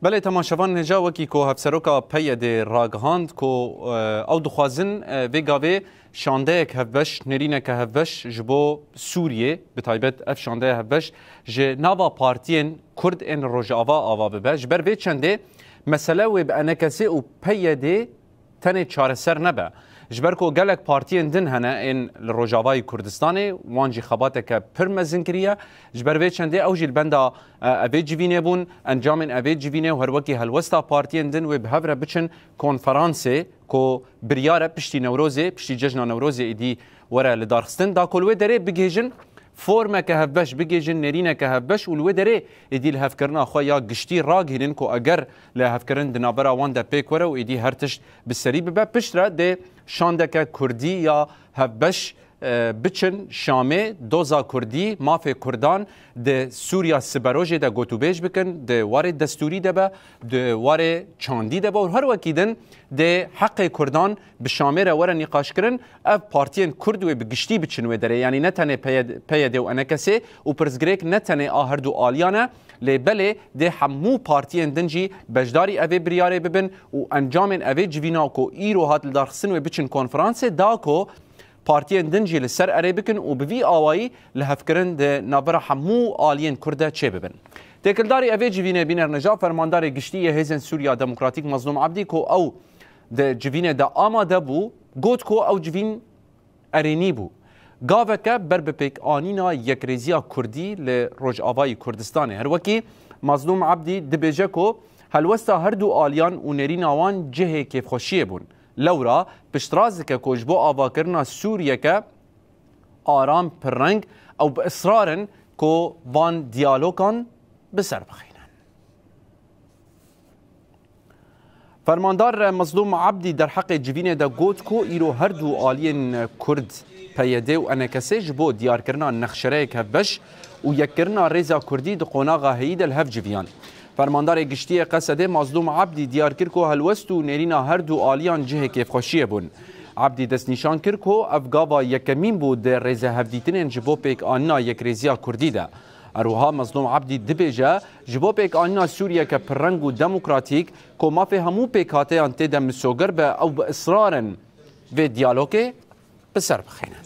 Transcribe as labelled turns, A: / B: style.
A: بله تماشاوان نجا وکی کو هفسروکا پید راگهاند کو او دخوازن ویگاوی شانده یک هفبش نرینه که هفبش جبو سوریه بتایبت اف شانده هفبش جه ناوا پارتین کرد ان رجاوا آوا ببه جبر وی چنده مسئله و به انکسی و پیده تنه چارسر نبه جبر کو گلک پارتین دن هنه این رجاوای کردستانه وانجی خباته که پر مزن کریه جبر وی چنده او جیل بنده اوی جوینه بون انجام اوی جوینه و هر وکی هلوستا پارتین دن و به هفره بچن کنفرانسه کو بریاره پشتی نوروزه پشتی جشن نوروزه ایدی وره لدارخستن دا کلوه داره بگیجن فرمه که هفبش بگیجن نرینه که هفبش ولوه داره ایدی لهفکرنا خواه یا گشتی راگ هینن که اگر لهفکرن دنابرا وان دا پیک وره و ایدی هر تشت بسری ببه پشتره ده شانده که کردی یا هفبش بچن شامه دوزا کردی مافه کردان ده سوریا سبروجه ده گوتوبیج بکن ده واره دستوری ده به ده واره چاندی ده به و هر وکیدن ده حق کردان به شامه را واره نقاش کرن اف پارتین کردوی بگشتی بچنوه داره یعنی نتنه پیده و انکسه و پرزگریک نتنه آهردو آلیانه لبله ده همو پارتین دنجی بجداری اوه بریاره ببن و انجام اوه جوینا کو ایرو هات لدارخسن و بچن کنفرانس دا کو پارتین دنجی لسر اره بکن و بوی آوایی لهفکرن ده نابرا همو آلین کرده چه ببن تکلداری اوه جوینه بینر نجا فرماندار گشتی هیزن سوریا دموکراتیک مظلوم عبدی کو او ده جوینه ده آماده بو گوت کو او جوین ارینی بو گاوه که بر بپیک آنینا یک ریزیا کردی لروج آوای کردستانه هر وکی مظلوم عبدی دبیجه کو هلوستا هر دو آلیان و نرین آوان جهه کیف خوشیه بون لورا پشترازه که کجبو آوا کرنا سوریه که آرام پرنگ او با اصرارن که وان دیالوگان بسر بخینن فرماندار مظلوم عبدی در حق جوینه دا گوت کو ایرو هر دو آلین کرد پیده و انکسه جبو دیار کرنا نخشره که بش و یک کرنا ریزا کردی دا قوناغا هید الهف جویان فرماندار گشتی قصده مظلوم عبدی دیار کرکو هلوستو نرینا هر دو آلیان جهه کیف خوشیه بون عبدی دست نشان کرکو افگاوا یکمین بود در ریزه هفدیتنین جبو پیک آننا یک ریزیا کردی ده اروها مظلوم عبدی دبیجه جبو پیک آننا سوریه که پرنگ و دموکراتیک که ما فی همو پیک هاته انتی ده مسوگر به او به اصرارن و دیالوگه بسر بخینه